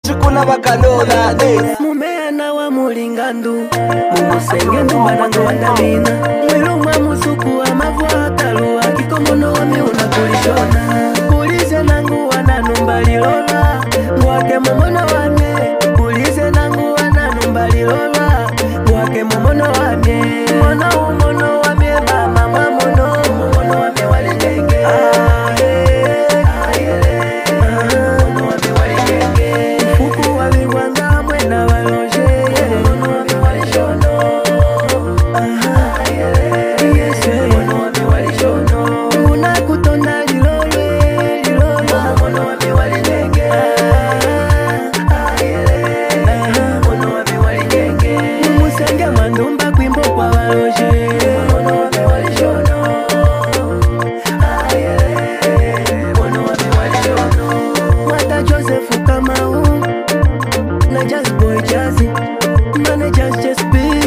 chukuna bakanola neza mumena wa mulingandu mumusenge ndumananga wandamina mwilumwa musuku wa mavwatalu akikomono wa miuna kulishona kulize nangu wananumba lilola ngwake momono wame kulize nangu wananumba lilola ngwake momono wame mono wame mama momono wame walijenge Just boy jazzy, managers just be